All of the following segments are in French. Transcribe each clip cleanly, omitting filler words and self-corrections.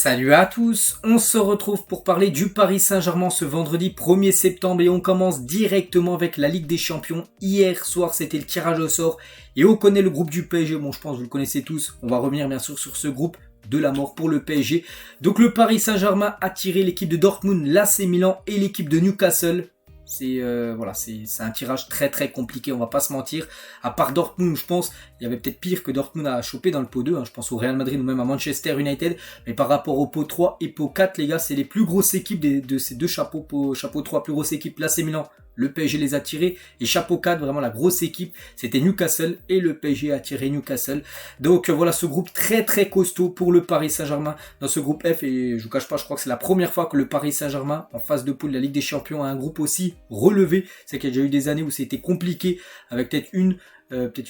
Salut à tous, on se retrouve pour parler du Paris Saint-Germain ce vendredi 1er septembre et on commence directement avec la Ligue des Champions. Hier soir c'était le tirage au sort et on connaît le groupe du PSG, bon je pense que vous le connaissez tous, on va revenir bien sûr sur ce groupe de la mort pour le PSG. Donc le Paris Saint-Germain a tiré l'équipe de Dortmund, l'AC Milan et l'équipe de Newcastle. C'est un tirage très compliqué, on va pas se mentir. À part Dortmund, je pense, il y avait peut-être pire que Dortmund a chopé dans le pot 2. Je pense au Real Madrid ou même à Manchester United. Mais par rapport au pot 3 et pot 4, les gars, c'est les plus grosses équipes de ces deux chapeaux. Chapeau 3, plus grosse équipe, l'AC Milan. Le PSG les a tirés. Et chapeau 4, vraiment la grosse équipe, c'était Newcastle. Et le PSG a tiré Newcastle. Donc voilà, ce groupe très costaud pour le Paris Saint-Germain. Dans ce groupe F, et je vous cache pas, je crois que c'est la première fois que le Paris Saint-Germain, en phase de poule de la Ligue des Champions, a un groupe aussi relevé. C'est qu'il y a déjà eu des années où c'était compliqué, avec peut-être une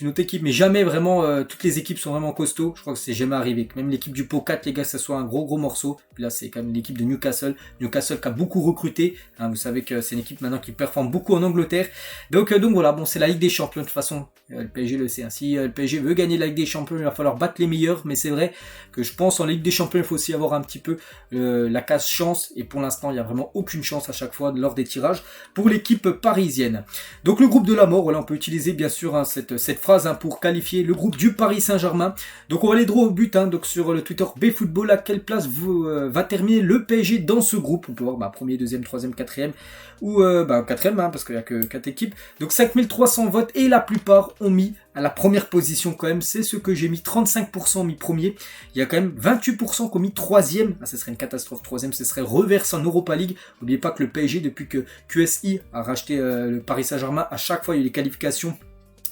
autre équipe, mais jamais vraiment, toutes les équipes sont vraiment costauds. Je crois que c'est jamais arrivé. Même l'équipe du pot 4, les gars, ça soit un gros morceau. Puis là, c'est quand même l'équipe de Newcastle. Newcastle qui a beaucoup recruté. Vous savez que c'est une équipe maintenant qui performe beaucoup en Angleterre. Donc voilà, bon, c'est la Ligue des Champions. De toute façon, le PSG le sait. Si le PSG veut gagner la Ligue des Champions, il va falloir battre les meilleurs. Mais c'est vrai que je pense en Ligue des Champions, il faut aussi avoir un petit peu la case chance. Et pour l'instant, il n'y a vraiment aucune chance à chaque fois lors des tirages pour l'équipe parisienne. Donc le groupe de la mort, voilà, on peut utiliser bien sûr cette phrase pour qualifier le groupe du Paris Saint-Germain. Donc on va aller droit au but, donc sur le Twitter BFootball, à quelle place va terminer le PSG dans ce groupe. On peut voir premier, deuxième, troisième, quatrième, ou quatrième, parce qu'il n'y a que 4 équipes. Donc 5300 votes et la plupart ont mis à la première position quand même. C'est ce que j'ai mis, 35% ont mis premier. Il y a quand même 28% qui ont mis troisième. Ce serait une catastrophe, troisième, ce serait reversé en Europa League. N'oubliez pas que le PSG, depuis que QSI a racheté le Paris Saint-Germain, à chaque fois il y a eu les qualifications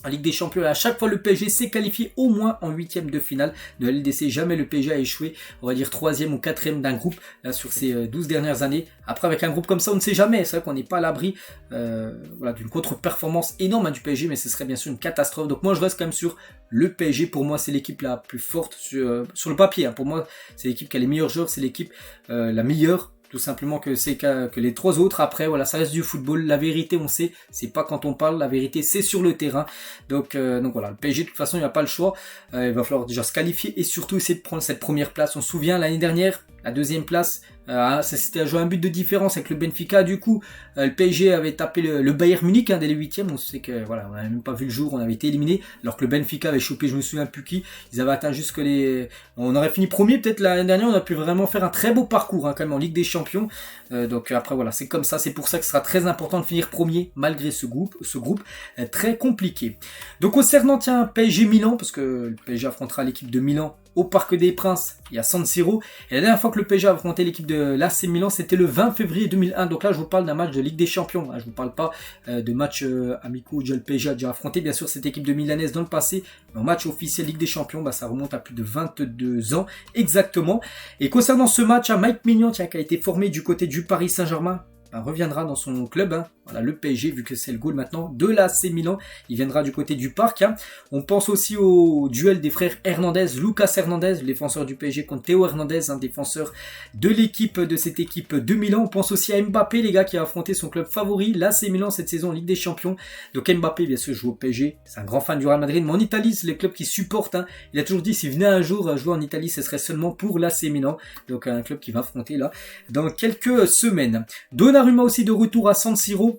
en Ligue des Champions, à chaque fois le PSG s'est qualifié au moins en huitième de finale de la LDC. Jamais le PSG a échoué, on va dire troisième ou quatrième d'un groupe là, sur ces 12 dernières années. Après, avec un groupe comme ça, on ne sait jamais. C'est vrai qu'on n'est pas à l'abri d'une contre-performance énorme du PSG, mais ce serait bien sûr une catastrophe. Donc moi, je reste quand même sur le PSG. Pour moi, c'est l'équipe la plus forte sur le papier. Pour moi, c'est l'équipe qui a les meilleurs joueurs, c'est l'équipe la meilleure. Tout simplement que les trois autres, après, voilà, ça reste du football. La vérité, on sait, c'est pas quand on parle, la vérité, c'est sur le terrain. Donc voilà, le PSG, de toute façon, il n'y a pas le choix. Il va falloir déjà se qualifier et surtout essayer de prendre cette première place. On se souvient, l'année dernière, la deuxième place, c'était à jouer un but de différence avec le Benfica. Du coup, le PSG avait tapé le Bayern Munich dès les huitièmes. On sait que voilà, on n'avait même pas vu le jour, on avait été éliminé. Alors que le Benfica avait chopé, je me souviens plus qui. Ils avaient atteint jusque on aurait fini premier peut-être l'année dernière. On a pu vraiment faire un très beau parcours quand même en Ligue des Champions. Donc après voilà, c'est comme ça. C'est pour ça que ce sera très important de finir premier malgré ce groupe très compliqué. Donc concernant PSG Milan, parce que le PSG affrontera l'équipe de Milan au Parc des Princes et à San Siro. Et la dernière fois que le PSG a affronté l'équipe de l'AC Milan, c'était le 20 février 2001. Donc là, je vous parle d'un match de Ligue des Champions. Je vous parle pas de matchs amicaux où le PSG a déjà affronté, bien sûr, cette équipe de Milanaise dans le passé. Mais en match officiel Ligue des Champions, ça remonte à plus de 22 ans exactement. Et concernant ce match, Mike Maignan, qui a été formé du côté du Paris Saint-Germain, reviendra dans son club, voilà, le PSG, vu que c'est le goal maintenant de l'AC Milan, il viendra du côté du parc. On pense aussi au duel des frères Hernandez, Lucas Hernandez, le défenseur du PSG contre Théo Hernandez, défenseur de l'équipe de cette équipe de Milan. On pense aussi à Mbappé, les gars, qui a affronté son club favori, l'AC Milan, cette saison en Ligue des Champions. Donc Mbappé, bien sûr, joue au PSG, c'est un grand fan du Real Madrid, mais en Italie, c'est les clubs qui supportent. Il a toujours dit, s'il venait un jour jouer en Italie, ce serait seulement pour l'AC Milan. Donc un club qui va affronter là dans quelques semaines. Donnarumma aussi de retour à San Siro.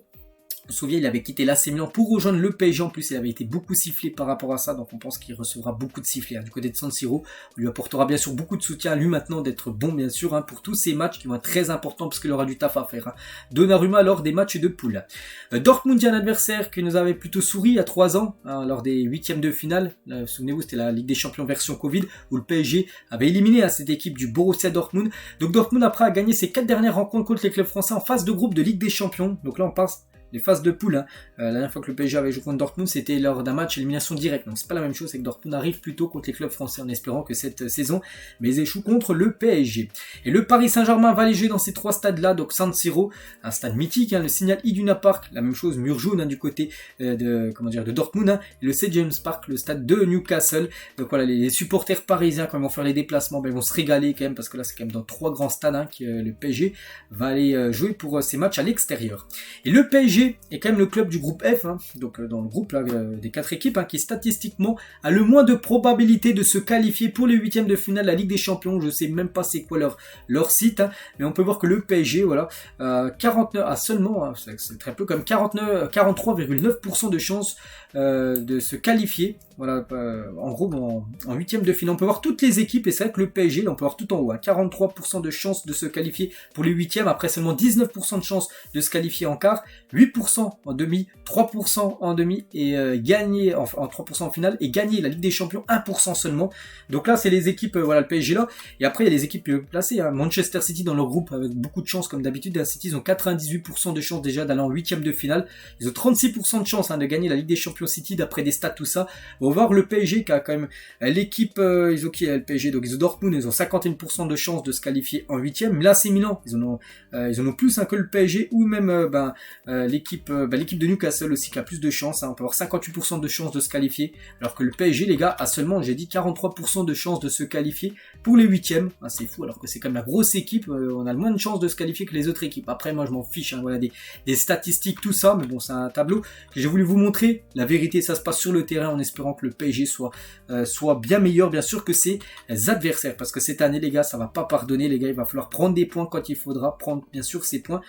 On se souvient, il avait quitté l'AC Milan pour rejoindre le PSG. En plus, il avait été beaucoup sifflé par rapport à ça. Donc, on pense qu'il recevra beaucoup de sifflets du côté de San Siro. On lui apportera bien sûr beaucoup de soutien à lui maintenant d'être bon, bien sûr, pour tous ces matchs qui vont être très importants parce qu'il aura du taf à faire. Donnarumma lors des matchs de poule. Dortmund, un adversaire qui nous avait plutôt souri il y a 3 ans, lors des huitièmes de finale. Souvenez-vous, c'était la Ligue des Champions version Covid où le PSG avait éliminé cette équipe du Borussia Dortmund. Donc, Dortmund, après, a gagné ses 4 dernières rencontres contre les clubs français en phase de groupe de Ligue des Champions. Donc là, on passe les phases de poule. La dernière fois que le PSG avait joué contre Dortmund, c'était lors d'un match élimination directe. Donc c'est pas la même chose, c'est que Dortmund arrive plutôt contre les clubs français en espérant que cette saison, mais ils échouent contre le PSG. Et le Paris Saint-Germain va aller jouer dans ces 3 stades-là, donc San Siro, un stade mythique, le Signal Iduna Park, la même chose, mur jaune du côté de Dortmund, et le St James Park, le stade de Newcastle. Donc voilà, les supporters parisiens, quand ils vont faire les déplacements, ils vont se régaler quand même, parce que là c'est quand même dans 3 grands stades que le PSG va aller jouer pour ces matchs à l'extérieur. Et le PSG PSG est quand même le club du groupe F, hein, donc dans le groupe là, des 4 équipes, hein, qui statistiquement a le moins de probabilité de se qualifier pour les huitièmes de finale de la Ligue des Champions. Je sais même pas c'est quoi leur site, hein, mais on peut voir que le PSG, voilà, 49 a seulement, hein, c'est très peu, comme 43,9% de chances de se qualifier. Voilà, en gros, en huitième de finale, on peut voir toutes les équipes, et c'est vrai que le PSG, là, on peut voir tout en haut, hein, 43% de chances de se qualifier pour les huitièmes, après seulement 19% de chances de se qualifier en quart, 8% en demi, 3% en demi, et gagner en 3% en finale, et gagner la Ligue des Champions 1% seulement. Donc là, c'est les équipes, voilà, le PSG là, et après, il y a les équipes placées, hein, Manchester City dans leur groupe, avec beaucoup de chance, comme d'habitude, hein, City, ils ont 98% de chances déjà d'aller en huitième de finale, ils ont 36% de chances, hein, de gagner la Ligue des Champions City, d'après des stats, tout ça. On va voir le PSG qui a quand même l'équipe, ils ont qui est le PSG, donc ils ont Dortmund, ils ont 51% de chances de se qualifier en huitième. Mais là, c'est Milan, ils en ont plus, hein, que le PSG, ou même l'équipe de Newcastle aussi qui a plus de chances, hein. On peut avoir 58% de chances de se qualifier, alors que le PSG, les gars, a seulement, j'ai dit, 43% de chances de se qualifier pour les huitièmes. Ah, c'est fou, alors que c'est quand même la grosse équipe, on a le moins de chances de se qualifier que les autres équipes. Après, moi, je m'en fiche, hein, voilà, des statistiques, tout ça, mais bon, c'est un tableau que j'ai voulu vous montrer. La vérité, ça se passe sur le terrain, en espérant que le PSG soit bien meilleur, bien sûr, que ses adversaires, parce que cette année, les gars, ça va pas pardonner, les gars, il va falloir prendre des points quand il faudra prendre, bien sûr, ces points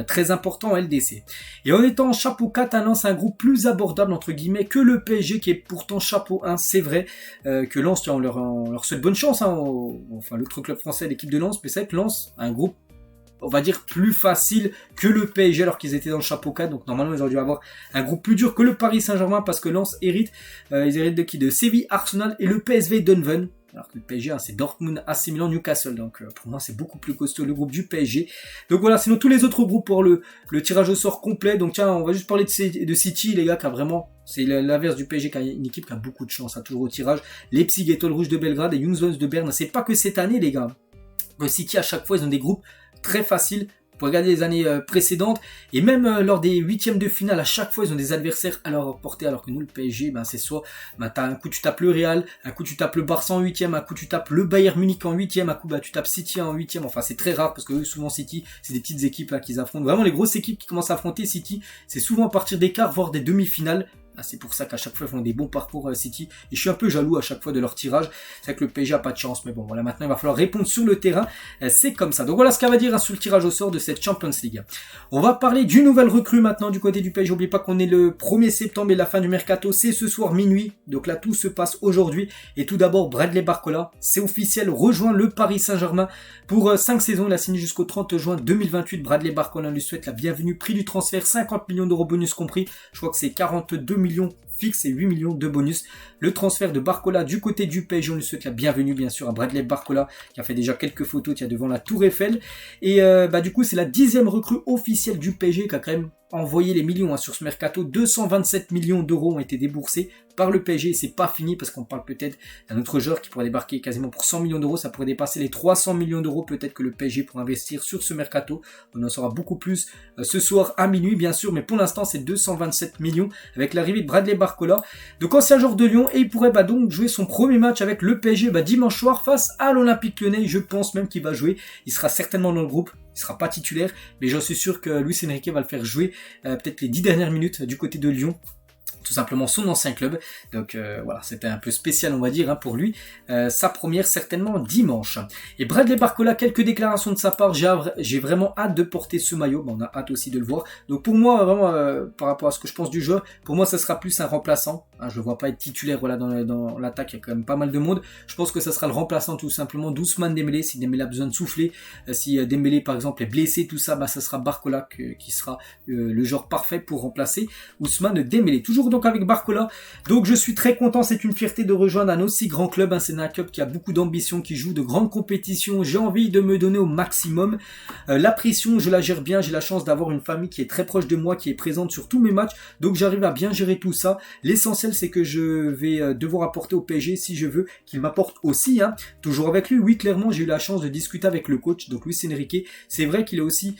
très importants en LDC. Et en étant en chapeau 4, Lens, un groupe plus abordable, entre guillemets, que le PSG, qui est pourtant chapeau 1, c'est vrai, que Lens, on leur souhaite bonne chance, hein, enfin, l'autre club français, l'équipe de Lens, mais c'est vrai que Lens, un groupe, on va dire, plus facile que le PSG alors qu'ils étaient dans le chapeau 4. Donc normalement ils auraient dû avoir un groupe plus dur que le Paris Saint-Germain, parce que Lens hérite, ils héritent de qui? De Séville, Arsenal et le PSV Eindhoven. Alors que le PSG, hein, c'est Dortmund, AC Milan, Newcastle. Donc pour moi c'est beaucoup plus costaud le groupe du PSG. Donc voilà, sinon tous les autres groupes pour le tirage au sort complet. Donc tiens, on va juste parler de City, les gars, qui a vraiment... C'est l'inverse du PSG, qui a une équipe qui a beaucoup de chance, hein, toujours au tirage. Leipzig, Étoile Rouge de Belgrade et Young Boys de Berne. C'est pas que cette année, les gars. Le City, à chaque fois, ils ont des groupes très faciles. Pour regarder les années précédentes, et même lors des huitièmes de finale, à chaque fois ils ont des adversaires à leur portée, alors que nous le PSG, c'est soit t'as un coup tu tapes le Real, un coup tu tapes le Barça en huitième, un coup tu tapes le Bayern Munich en huitième, un coup tu tapes City en huitième. Enfin c'est très rare, parce que eux, souvent City, c'est des petites équipes là qu'ils affrontent. Vraiment les grosses équipes qui commencent à affronter City, c'est souvent à partir des quarts, voire des demi-finales. C'est pour ça qu'à chaque fois ils font des bons parcours City, et je suis un peu jaloux à chaque fois de leur tirage. C'est vrai que le PSG a pas de chance, mais bon voilà, maintenant il va falloir répondre sur le terrain, c'est comme ça. Donc voilà ce qu'on va dire, hein, sur le tirage au sort de cette Champions League. On va parler d'une nouvelle recrue maintenant du côté du PSG. N'oubliez pas qu'on est le 1er septembre et la fin du mercato c'est ce soir minuit, donc là tout se passe aujourd'hui. Et tout d'abord, Bradley Barcola, c'est officiel, rejoint le Paris Saint-Germain pour 5 saisons. Il a signé jusqu'au 30 juin 2028. Bradley Barcola, lui souhaite la bienvenue. Prix du transfert 50 millions d'euros bonus compris, je crois que c'est 42 millions fixe et 8 millions de bonus. Le transfert de Barcola du côté du PSG, on lui souhaite la bienvenue bien sûr à Bradley Barcola, qui a fait déjà quelques photos devant la Tour Eiffel. Et du coup c'est la 10e recrue officielle du PSG, qui a quand même envoyé les millions, hein, sur ce mercato. 227 millions d'euros ont été déboursés par le PSG, et c'est pas fini, parce qu'on parle peut-être d'un autre joueur qui pourrait débarquer quasiment pour 100 millions d'euros. Ça pourrait dépasser les 300 millions d'euros peut-être que le PSG pourrait investir sur ce mercato. On en saura beaucoup plus ce soir à minuit bien sûr, mais pour l'instant c'est 227 millions avec l'arrivée de Bradley Barcola, donc ancien joueur de Lyon, et il pourrait donc jouer son premier match avec le PSG dimanche soir face à l'Olympique Lyonnais. Je pense même qu'il va jouer, il sera certainement dans le groupe. Il sera pas titulaire, mais j'en suis sûr que Luis Enrique va le faire jouer peut-être les 10 dernières minutes du côté de Lyon. Tout simplement son ancien club. Donc voilà, c'était un peu spécial on va dire, hein, pour lui. Sa première certainement dimanche. Et Bradley Barcola, quelques déclarations de sa part. J'ai vraiment hâte de porter ce maillot. On a hâte aussi de le voir. Donc pour moi, vraiment, par rapport à ce que je pense du joueur, pour moi ça sera plus un remplaçant. Hein, je le vois pas être titulaire, voilà, dans l'attaque, il y a quand même pas mal de monde. Je pense que ça sera le remplaçant tout simplement d'Ousmane Dembélé. Si Dembélé a besoin de souffler, si Dembélé par exemple est blessé, tout ça, ça sera Barcola qui sera le joueur parfait pour remplacer Ousmane Dembélé. Toujours donc avec Barcola, donc je suis très content, c'est une fierté de rejoindre un aussi grand club, hein. C'est un club qui a beaucoup d'ambition, qui joue de grandes compétitions. J'ai envie de me donner au maximum. La pression, je la gère bien, j'ai la chance d'avoir une famille qui est très proche de moi, qui est présente sur tous mes matchs, donc j'arrive à bien gérer tout ça. L'essentiel c'est que je vais devoir apporter au PSG si je veux qu'il m'apporte aussi, hein. Toujours avec lui, oui, clairement j'ai eu la chance de discuter avec le coach, donc Luis Enrique. C'est vrai qu'il a aussi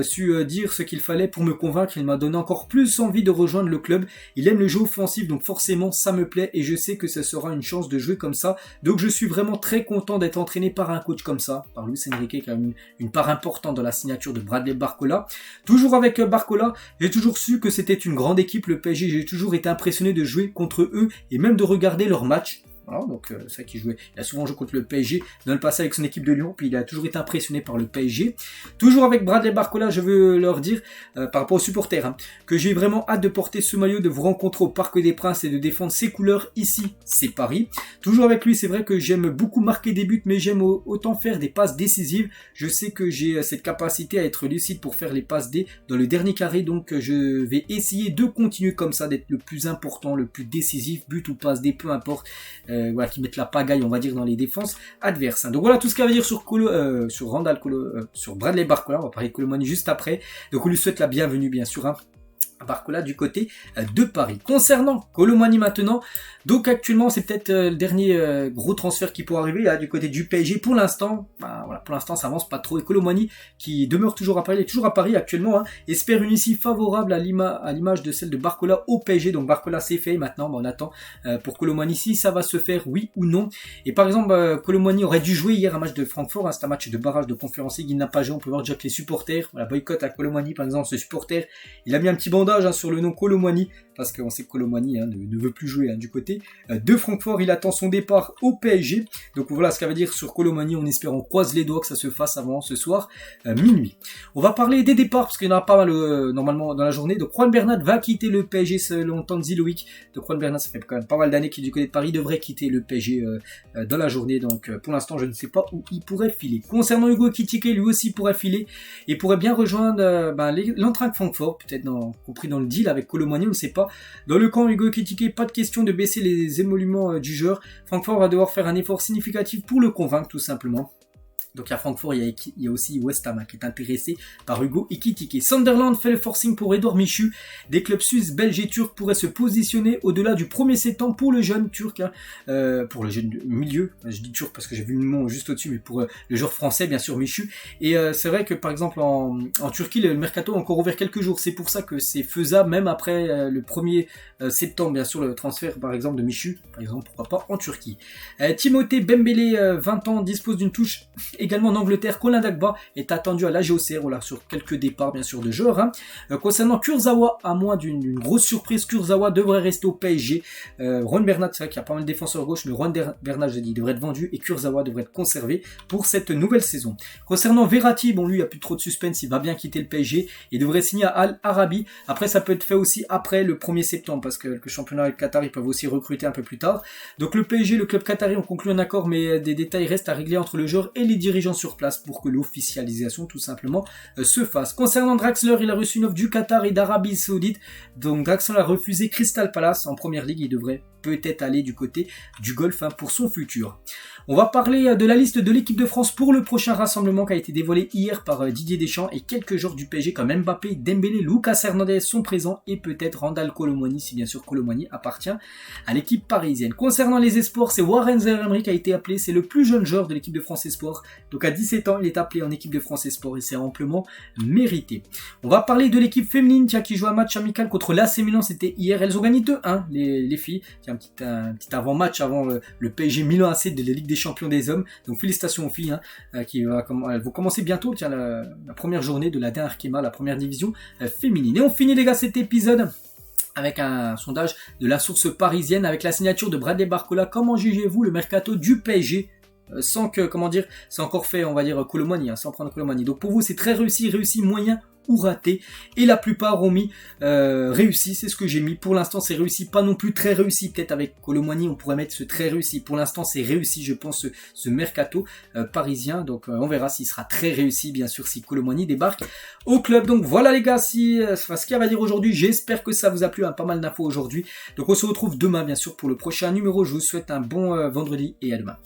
su dire ce qu'il fallait pour me convaincre. Il m'a donné encore plus envie de rejoindre le club, Il aime le jeu offensif, donc forcément ça me plaît et je sais que ça sera une chance de jouer comme ça. Donc je suis vraiment très content d'être entraîné par un coach comme ça, par Luis Enrique qui a une part importante dans la signature de Bradley Barcola. Toujours avec Barcola, j'ai toujours su que c'était une grande équipe, le PSG. J'ai toujours été impressionné de jouer contre eux et même de regarder leurs matchs. Voilà, donc c'est vrai qu'il jouait. Il a souvent joué contre le PSG dans le passé avec son équipe de Lyon, puis il a toujours été impressionné par le PSG. Toujours avec Bradley Barcola, je veux leur dire, par rapport aux supporters, que j'ai vraiment hâte de porter ce maillot, de vous rencontrer au Parc des Princes et de défendre ses couleurs ici, c'est Paris. Toujours avec lui, c'est vrai que j'aime beaucoup marquer des buts, mais j'aime autant faire des passes décisives. Je sais que j'ai cette capacité à être lucide pour faire les passes dans le dernier carré, donc je vais essayer de continuer comme ça, d'être le plus important, le plus décisif, but ou passe D, peu importe. Voilà, qui mettent la pagaille, on va dire, dans les défenses adverses. Donc voilà tout ce qu'il y a à dire sur sur Bradley Barcola. On va parler de Kolo Muani juste après. Donc on lui souhaite la bienvenue, bien sûr, à Barcola du côté de Paris. Concernant Kolo Muani maintenant, donc actuellement c'est peut-être le dernier gros transfert qui pourrait arriver là, du côté du PSG. Pour l'instant, voilà, pour l'instant ça avance pas trop. Et Kolo Muani qui demeure toujours à Paris, il est toujours à Paris actuellement, espère une issue favorable à l'image de celle de Barcola au PSG. Donc Barcola c'est fait maintenant, on attend pour Kolo Muani si ça va se faire, oui ou non. Et par exemple, Kolo Muani aurait dû jouer hier un match de Francfort, c'est un match de barrage de Conference League, il n'a pas joué. On peut voir déjà que les supporters, voilà, boycott à Kolo Muani par exemple, ce supporter, il a mis un petit bandage sur le nom Kolo Muani, parce qu'on sait que Kolo Muani ne veut plus jouer du côté de Francfort. Il attend son départ au PSG. Donc voilà ce que ça veut dire sur Kolo Muani. On croise les doigts que ça se fasse avant ce soir minuit. On va parler des départs parce qu'il y en a pas mal normalement dans la journée. Donc Juan Bernat va quitter le PSG selon Tanzi Loïc. Donc Juan Bernat, ça fait quand même pas mal d'années qu'il est du côté de Paris, il devrait quitter le PSG dans la journée. Donc pour l'instant je ne sais pas où il pourrait filer. Concernant Hugo Ekitike, lui aussi pourrait filer et pourrait bien rejoindre l'Eintracht Francfort, peut-être compris dans le deal avec Kolo Muani, on ne sait pas. Dans le camp Hugo Ekitike, pas de question de baisser les émoluments du joueur. Francfort va devoir faire un effort significatif pour le convaincre tout simplement. Donc à Francfort, il y a aussi West Ham qui est intéressé par Hugo Ekitike. Sunderland fait le forcing pour Edouard Michu. Des clubs suisses, belges et turcs pourraient se positionner au-delà du 1er septembre pour le jeune turc, pour le jeune milieu. Je dis turc parce que j'ai vu le nom juste au-dessus, mais pour le joueur français, bien sûr, Michu. Et c'est vrai que par exemple en Turquie, le mercato a encore ouvert quelques jours. C'est pour ça que c'est faisable, même après le 1er septembre, bien sûr, le transfert par exemple de Michu, par exemple, pourquoi pas en Turquie. Timothée Bembélé, 20 ans, dispose d'une touche. Également en Angleterre, Colin Dagba est attendu à l'AGOCR, voilà, sur quelques départs bien sûr de joueurs. Concernant Kurzawa, à moins d'une grosse surprise, Kurzawa devrait rester au PSG. Juan Bernat, c'est vrai qu'il y a pas mal de défenseurs gauche, mais Juan Bernat, je dis, devrait être vendu et Kurzawa devrait être conservé pour cette nouvelle saison. Concernant Verratti, bon lui, il n'y a plus trop de suspense, il va bien quitter le PSG et devrait signer à Al Arabi. Après, ça peut être fait aussi après le 1er septembre parce que le championnat et le Qatar, ils peuvent aussi recruter un peu plus tard. Donc le PSG, le club qatari ont conclu un accord, mais des détails restent à régler entre le joueur et les dirigeants sur place pour que l'officialisation tout simplement se fasse. Concernant Draxler, il a reçu une offre du Qatar et d'Arabie Saoudite. Donc Draxler a refusé Crystal Palace en première ligue. Il devrait peut-être aller du côté du golf pour son futur. On va parler de la liste de l'équipe de France pour le prochain rassemblement qui a été dévoilé hier par Didier Deschamps et quelques joueurs du PSG comme Mbappé, Dembélé, Lucas Hernandez sont présents et peut-être Randal Kolo Muani si bien sûr Kolo Muani appartient à l'équipe parisienne. Concernant les espoirs, c'est Warren Zaïre-Emery qui a été appelé, c'est le plus jeune joueur de l'équipe de France Espoir. Donc à 17 ans, il est appelé en équipe de France Espoir et c'est amplement mérité. On va parler de l'équipe féminine qui joue un match amical contre l'AC Milan, c'était hier. Elles ont gagné 2-1 les filles. Un petit avant-match avant le PSG Milan AC de la Ligue des Champions des Hommes. Donc félicitations aux filles elles vont commencer bientôt la première journée de la dernière Kema, la première division féminine. Et on finit les gars cet épisode avec un sondage de la source parisienne avec la signature de Bradley Barcola. Comment jugez-vous le mercato du PSG sans que, c'est encore fait, on va dire, Kolo Muani, sans prendre Kolo Muani. Donc pour vous, c'est très réussi, moyen ou raté, et la plupart ont mis réussi, c'est ce que j'ai mis. Pour l'instant c'est réussi, pas non plus très réussi, peut-être avec Kolo Muani on pourrait mettre ce très réussi. Pour l'instant c'est réussi, je pense, ce mercato parisien. Donc on verra s'il sera très réussi, bien sûr, si Kolo Muani débarque au club. Donc voilà les gars, ce qu'il y a à dire aujourd'hui. J'espère que ça vous a plu, pas mal d'infos aujourd'hui. Donc on se retrouve demain bien sûr pour le prochain numéro. Je vous souhaite un bon vendredi et à demain.